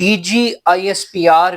DGISPR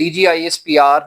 DGISPR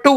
2,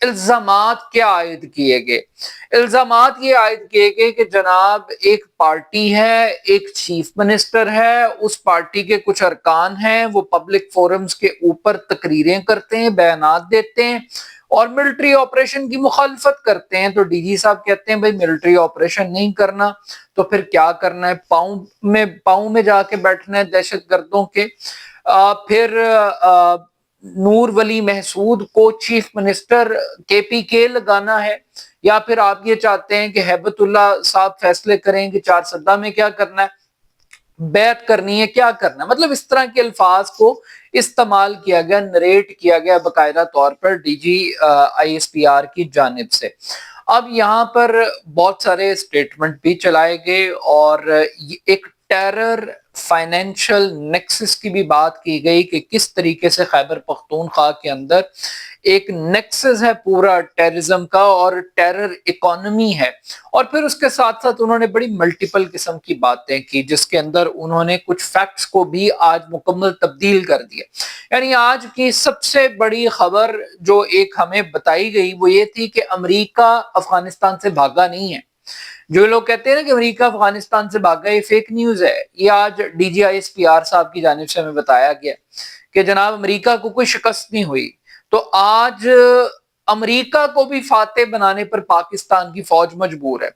الزامات کیا عائد کیے گئے؟ الزامات یہ عائد کیے گئے کہ جناب ایک پارٹی ہے، ایک چیف منسٹر ہے، اس پارٹی کے کچھ ارکان ہیں، وہ پبلک فورمز کے اوپر تقریریں کرتے ہیں، بیانات دیتے ہیں اور ملٹری آپریشن کی مخالفت کرتے ہیں۔ تو ڈی جی صاحب کہتے ہیں بھائی ملٹری آپریشن نہیں کرنا تو پھر کیا کرنا ہے؟ پاؤں میں جا کے بیٹھنا ہے دہشت گردوں کے۔ پھر نور ولی محسود کو چیف منسٹر کے پی کے لگانا ہے، یا پھر آپ یہ چاہتے ہیں کہ ہیبت اللہ صاحب فیصلے کریں کہ چار سدہ میں کیا کرنا ہے، بیعت کرنی ہے، کیا کرنا ہے۔ مطلب اس طرح کے الفاظ کو استعمال کیا گیا، نریٹ کیا گیا باقاعدہ طور پر D G I S P R کی جانب سے۔ اب یہاں پر بہت سارے سٹیٹمنٹ بھی چلائے گئے اور ایک ٹیرر فائنینشل نیکسس کی بھی بات کی گئی کہ کس طریقے سے خیبر پختونخوا کے اندر ایک نیکسس ہے پورا ٹیررزم کا اور ٹیرر اکانومی ہے۔ اور پھر اس کے ساتھ ساتھ انہوں نے بڑی ملٹیپل قسم کی باتیں کی جس کے اندر انہوں نے کچھ فیکٹس کو بھی آج مکمل تبدیل کر دیا۔ یعنی آج کی سب سے بڑی خبر جو ایک ہمیں بتائی گئی وہ یہ تھی کہ امریکہ افغانستان سے بھاگا نہیں ہے۔ جو لوگ کہتے ہیں نا کہ امریکہ افغانستان سے بھاگا، یہ فیک نیوز ہے۔ یہ آج D G I S P R صاحب کی جانب سے ہمیں بتایا گیا کہ جناب امریکہ کو کوئی شکست نہیں ہوئی۔ تو آج امریکہ کو بھی فاتح بنانے پر پاکستان کی فوج مجبور ہے،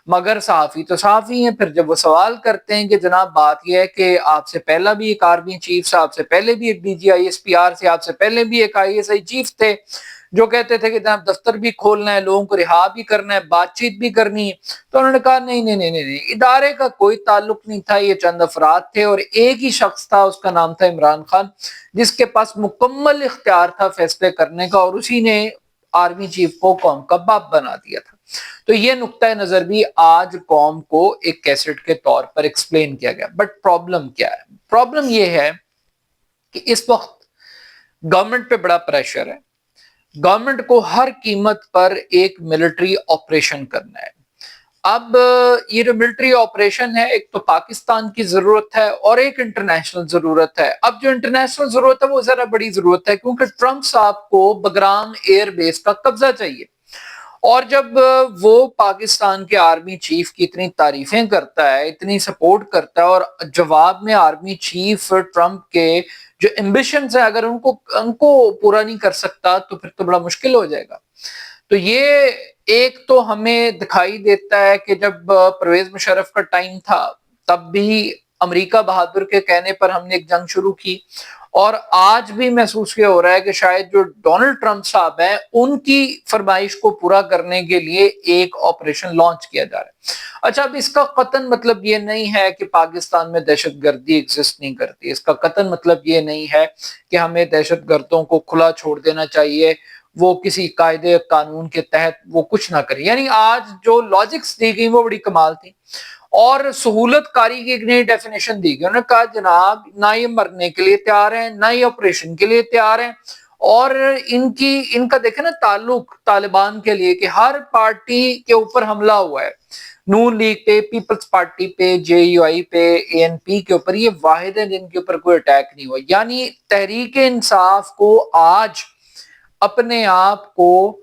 مگر صحافی تو صحافی ہیں۔ پھر جب وہ سوال کرتے ہیں کہ جناب بات یہ ہے کہ آپ سے پہلا بھی ایک آرمی چیف سے، آپ سے پہلے بھی ایک D G I S P R سے، آپ سے پہلے بھی ایک آئی ایس آئی چیف تھے جو کہتے تھے کہ جناب دفتر بھی کھولنا ہے، لوگوں کو رہا بھی کرنا ہے، بات چیت بھی کرنی ہے، تو انہوں نے کہا نہیں نہیں نہیں نہیں، ادارے کا کوئی تعلق نہیں تھا، یہ چند افراد تھے اور ایک ہی شخص تھا، اس کا نام تھا عمران خان، جس کے پاس مکمل اختیار تھا فیصلے کرنے کا، اور اسی نے آرمی چیف کو قوم کا باپ بنا دیا تھا۔ تو یہ نقطہ نظر بھی آج قوم کو ایک کیسٹ کے طور پر ایکسپلین کیا گیا۔ بٹ پرابلم کیا ہے؟ پرابلم یہ ہے کہ اس وقت گورنمنٹ پہ بڑا پریشر ہے، گورنمنٹ کو ہر قیمت پر ایک ملٹری آپریشن کرنا ہے۔ اب یہ جو ملٹری آپریشن ہے ایک تو پاکستان کی ضرورت ہے اور ایک انٹرنیشنل ضرورت ہے۔ اب جو انٹرنیشنل ضرورت ہے وہ ذرا بڑی ضرورت ہے کیونکہ ٹرمپ صاحب کو بگرام ایئر بیس کا قبضہ چاہیے، اور جب وہ پاکستان کے آرمی چیف کی اتنی تعریفیں کرتا ہے، اتنی سپورٹ کرتا ہے، اور جواب میں آرمی چیف ٹرمپ کے جو ایمبیشنز ہیں اگر ان کو پورا نہیں کر سکتا تو پھر تو بڑا مشکل ہو جائے گا۔ تو یہ ایک تو ہمیں دکھائی دیتا ہے کہ جب پرویز مشرف کا ٹائم تھا تب بھی امریکہ بہادر کے کہنے پر ہم نے ایک جنگ شروع کی، اور آج بھی محسوس یہ ہو رہا ہے کہ شاید جو ڈونلڈ ٹرمپ صاحب ہیں ان کی فرمائش کو پورا کرنے کے لیے ایک آپریشن لانچ کیا جا رہا ہے۔ اچھا، اب اس کا قطعاً مطلب یہ نہیں ہے کہ پاکستان میں دہشت گردی ایگزسٹ نہیں کرتی، اس کا قطعاً مطلب یہ نہیں ہے کہ ہمیں دہشت گردوں کو کھلا چھوڑ دینا چاہیے، وہ کسی قاعدے قانون کے تحت وہ کچھ نہ کرے۔ یعنی آج جو لاجکس دی گئی وہ بڑی کمال تھی، اور سہولت کاری کی ایک نئی ڈیفینیشن دی گئی۔ انہوں نے کہا جناب نہ یہ مرنے کے لیے تیار ہیں، نہ یہ آپریشن کے لیے تیار ہیں، اور ان کا دیکھیں نا تعلق طالبان کے لیے کہ ہر پارٹی کے اوپر حملہ ہوا ہے، نون لیگ پہ، پیپلز پارٹی پہ، جے یو آئی پہ، اے این پی کے اوپر، یہ واحد ہیں جن کے اوپر کوئی اٹیک نہیں ہوا۔ یعنی تحریک انصاف کو آج اپنے آپ کو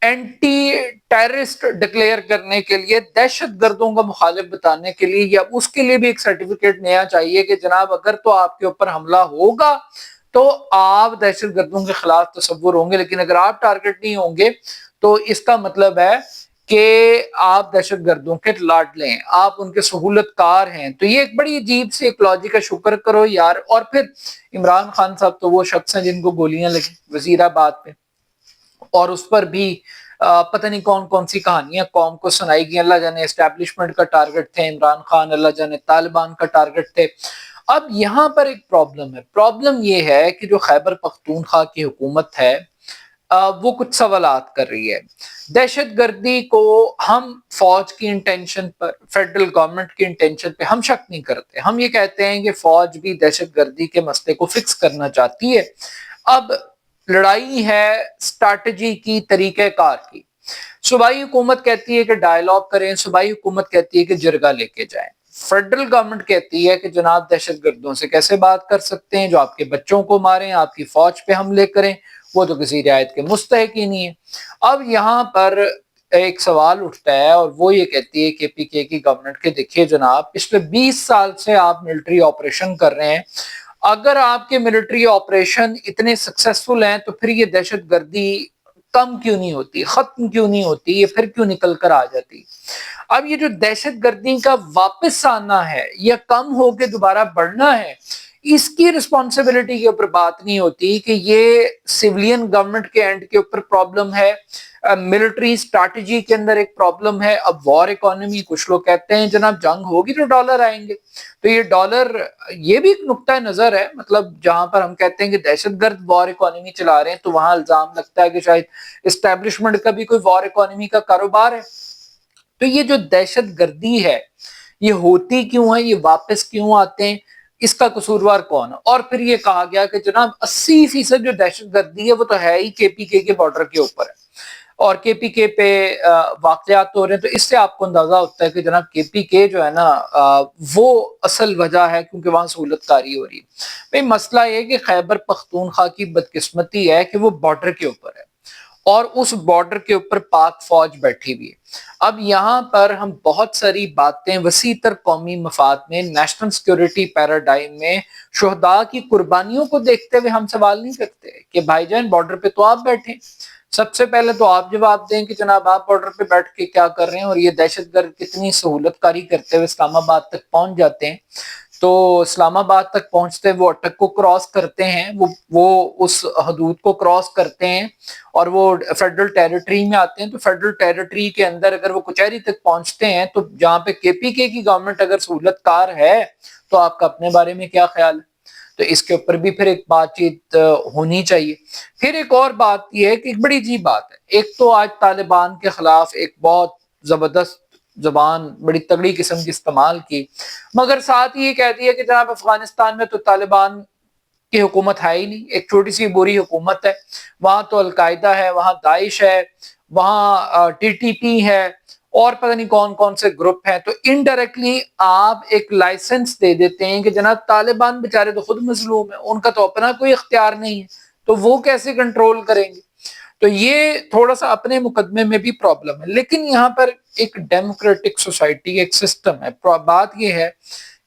اینٹی ٹیررسٹ ڈکلیئر کرنے کے لیے، دہشت گردوں کا مخالف بتانے کے لیے، یا اس کے لیے بھی ایک سرٹیفکیٹ نیا چاہیے کہ جناب اگر تو آپ کے اوپر حملہ ہوگا تو آپ دہشت گردوں کے خلاف تصور ہوں گے، لیکن اگر آپ ٹارگٹ نہیں ہوں گے تو اس کا مطلب ہے کہ آپ دہشت گردوں کے لاڈلے ہیں، آپ ان کے سہولت کار ہیں۔ تو یہ ایک بڑی عجیب سی ایک لاجک ہے، شکر کرو یار۔ اور پھر عمران خان صاحب تو وہ شخص ہیں جن کو گولیاں لگی وزیر آباد پہ، اور اس پر بھی پتہ نہیں کون کون سی کہانیاں قوم کو سنائی گئی۔ اللہ جانے اسٹیبلشمنٹ کا ٹارگٹ تھے عمران خان، اللہ جانے طالبان کا ٹارگٹ تھے۔ اب یہاں پر ایک پرابلم ہے، پرابلم یہ ہے کہ جو خیبر پختونخوا کی حکومت ہے وہ کچھ سوالات کر رہی ہے۔ دہشت گردی کو ہم فوج کی انٹینشن پر، فیڈرل گورنمنٹ کی انٹینشن پہ ہم شک نہیں کرتے، ہم یہ کہتے ہیں کہ فوج بھی دہشت گردی کے مسئلے کو فکس کرنا چاہتی ہے۔ اب لڑائی ہے اسٹریٹجی کی، طریقہ کار کی۔ صوبائی حکومت کہتی ہے کہ ڈائیلاگ کریں، صوبائی حکومت کہتی ہے کہ جرگہ لے کے جائیں۔ فیڈرل گورنمنٹ کہتی ہے کہ جناب دہشت گردوں سے کیسے بات کر سکتے ہیں جو آپ کے بچوں کو ماریں، آپ کی فوج پہ حملے کریں، وہ تو کسی رعایت کے مستحق ہی نہیں ہے۔ اب یہاں پر ایک سوال اٹھتا ہے اور وہ یہ کہتی ہے کہ پی کے کی گورنمنٹ کے دیکھیے جناب پچھلے 20 سال سے آپ ملٹری آپریشن کر رہے ہیں، اگر آپ کے ملٹری آپریشن اتنے سکسیسفل ہیں تو پھر یہ دہشت گردی کم کیوں نہیں ہوتی، ختم کیوں نہیں ہوتی، یہ پھر کیوں نکل کر آ جاتی۔ اب یہ جو دہشت گردی کا واپس آنا ہے یا کم ہو کے دوبارہ بڑھنا ہے، اس کی رسپانسبلٹی کے اوپر بات نہیں ہوتی کہ یہ سولین گورنمنٹ کے اینڈ کے اوپر پرابلم ہے، ملٹری اسٹریٹجی کے اندر ایک پرابلم ہے۔ اب وار اکانومی، کچھ لوگ کہتے ہیں جناب جنگ ہوگی تو ڈالر آئیں گے، تو یہ ڈالر، یہ بھی ایک نقطہ نظر ہے، مطلب جہاں پر ہم کہتے ہیں کہ دہشت گرد وار اکانومی چلا رہے ہیں تو وہاں الزام لگتا ہے کہ شاید اسٹیبلشمنٹ کا بھی کوئی وار اکانومی کا کاروبار ہے۔ تو یہ جو دہشت گردی ہے یہ ہوتی کیوں ہے، یہ واپس کیوں آتے ہیں، اس کا قصوروار کون ہے؟ اور پھر یہ کہا گیا کہ جناب 80% جو دہشت گردی ہے وہ تو ہے ہی کے پی کے بارڈر کے اوپر ہے اور کے پی کے پہ واقعات ہو رہے ہیں، تو اس سے آپ کو اندازہ ہوتا ہے کہ جناب کے پی کے جو ہے نا وہ اصل وجہ ہے کیونکہ وہاں سہولت کاری ہو رہی ہے۔ بھئی مسئلہ یہ کہ خیبر پختونخوا کی بدقسمتی ہے کہ وہ بارڈر کے اوپر ہے اور اس بارڈر کے اوپر پاک فوج بیٹھی ہوئی ہے۔ اب یہاں پر ہم بہت ساری باتیں وسیع تر قومی مفاد میں، نیشنل سیکیورٹی پیراڈائم میں شہداء کی قربانیوں کو دیکھتے ہوئے ہم سوال نہیں کرتے کہ بھائی جان بارڈر پہ تو آپ بیٹھے، سب سے پہلے تو آپ جواب دیں کہ جناب آپ بارڈر پہ بیٹھ کے کیا کر رہے ہیں، اور یہ دہشت گرد کتنی سہولت کاری کرتے ہوئے اسلام آباد تک پہنچ جاتے ہیں۔ تو اسلام آباد تک پہنچتے وہ اٹک کو کراس کرتے ہیں، وہ اس حدود کو کراس کرتے ہیں اور وہ فیڈرل ٹیریٹری میں آتے ہیں، تو فیڈرل ٹیریٹری کے اندر اگر وہ کچہری تک پہنچتے ہیں تو جہاں پہ کے پی کے کی گورنمنٹ اگر سہولت کار ہے تو آپ کا اپنے بارے میں کیا خیال ہے؟ تو اس کے اوپر بھی پھر ایک بات چیت ہونی چاہیے۔ پھر ایک اور بات یہ ہے کہ ایک بڑی عجیب بات ہے، ایک تو آج طالبان کے خلاف ایک بہت زبردست زبان بڑی تگڑی قسم کی استعمال کی، مگر ساتھ ہی یہ کہہ دیا کہ جناب افغانستان میں تو طالبان کی حکومت ہے ہی نہیں، ایک چھوٹی سی بری حکومت ہے، وہاں تو القاعدہ ہے، وہاں داعش ہے، وہاں ٹی ٹی پی ہے اور پتہ نہیں کون کون سے گروپ ہیں۔ تو انڈائریکٹلی آپ ایک لائسنس دے دیتے ہیں کہ جناب طالبان بیچارے تو خود مظلوم ہیں، ان کا تو اپنا کوئی اختیار نہیں ہے، تو وہ کیسے کنٹرول کریں گے؟ تو یہ تھوڑا سا اپنے مقدمے میں بھی پرابلم ہے۔ لیکن یہاں پر ایک ڈیموکریٹک سوسائٹی ایک سسٹم ہے، بات یہ ہے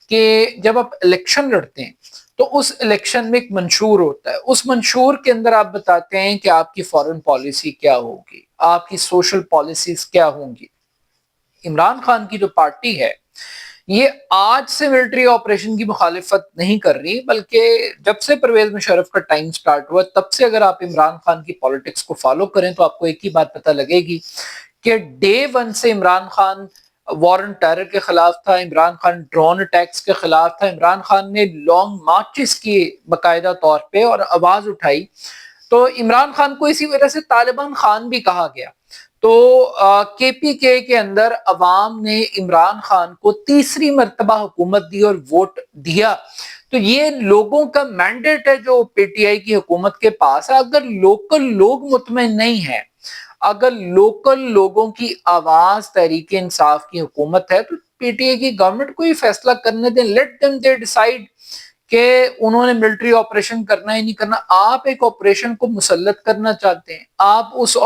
کہ جب آپ الیکشن لڑتے ہیں تو اس الیکشن میں ایک منشور ہوتا ہے، اس منشور کے اندر آپ بتاتے ہیں کہ آپ کی فارن پالیسی کیا ہوگی، آپ کی سوشل پالیسیز کیا ہوں گی۔ عمران خان کی جو پارٹی ہے یہ آج سے ملٹری آپریشن کی مخالفت نہیں کر رہی، بلکہ جب سے پرویز مشرف کا ٹائم سٹارٹ ہوا تب سے اگر آپ عمران خان کی پالیٹکس کو فالو کریں تو آپ کو ایک ہی بات پتہ لگے گی کہ ڈے ون سے عمران خان وارن ٹیرر کے خلاف تھا، عمران خان ڈرون اٹیکس کے خلاف تھا، عمران خان نے لانگ مارچز کی باقاعدہ طور پہ اور آواز اٹھائی، تو عمران خان کو اسی وجہ سے طالبان خان بھی کہا گیا۔ تو کے پی کے اندر عوام نے عمران خان کو تیسری مرتبہ حکومت دی اور ووٹ دیا، تو یہ لوگوں کا مینڈیٹ ہے جو پی ٹی آئی کی حکومت کے پاس ہے۔ اگر لوکل لوگ مطمئن نہیں ہیں، اگر لوکل لوگوں کی آواز تحریک انصاف کی حکومت ہے تو پی ٹی آئی کی گورنمنٹ کو یہ فیصلہ کرنے دیں، لیٹ دیم دے ڈیسائیڈ کہ انہوں نے ملٹری آپریشن کرنا ہی نہیں کرنا۔ آپ ایک آپریشن کو مسلط کرنا چاہتے ہیں، آپ اس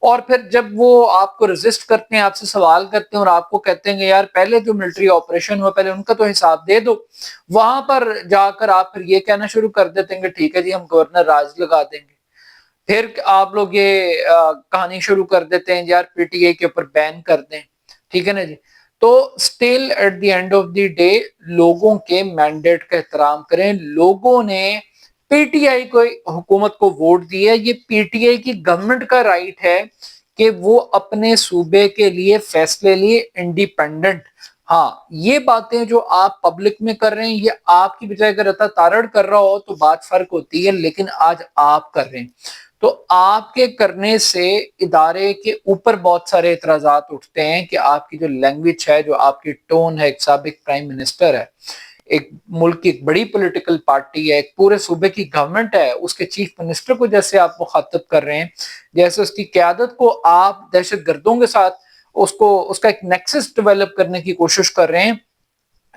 اور پھر جب وہ آپ کو ریزسٹ کرتے ہیں، آپ سے سوال کرتے ہیں اور آپ کو کہتے ہیں کہ یار پہلے جو ملٹری آپریشن ہوا پہلے ان کا تو حساب دے دو، وہاں پر جا کر آپ پھر یہ کہنا شروع کر دیتے ہیں کہ ٹھیک ہے جی ہم گورنر راج لگا دیں گے۔ پھر آپ لوگ یہ کہانی شروع کر دیتے ہیں یار پی ٹی آئی کے اوپر بین کر دیں، ٹھیک ہے نا جی۔ تو still at the end of the day لوگوں کے مینڈیٹ کا احترام کریں۔ لوگوں نے پی ٹی آئی کو حکومت کو ووٹ دیا، یہ پی ٹی آئی کی گورنمنٹ کا رائٹ ہے کہ وہ اپنے صوبے کے لیے فیصلے لیے انڈیپینڈنٹ۔ ہاں یہ باتیں جو آپ پبلک میں کر رہے ہیں یہ آپ کی بجائے اگر رتا تارڑ کر رہا ہو تو بات فرق ہوتی ہے، لیکن آج آپ کر رہے ہیں تو آپ کے کرنے سے ادارے کے اوپر بہت سارے اعتراضات اٹھتے ہیں کہ آپ کی جو لینگویج ہے، جو آپ کی ٹون ہے، ایک سابق پرائم منسٹر ہے، ایک ملک کی ایک بڑی پولیٹیکل پارٹی ہے، ایک پورے صوبے کی گورنمنٹ ہے، اس کے چیف منسٹر کو جیسے آپ مخاطب کر رہے ہیں، جیسے اس کی قیادت کو آپ دہشت گردوں کے ساتھ اس کا ایک نیکسس ڈیولپ کرنے کی کوشش کر رہے ہیں،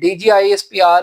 DGISPR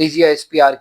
DGISPR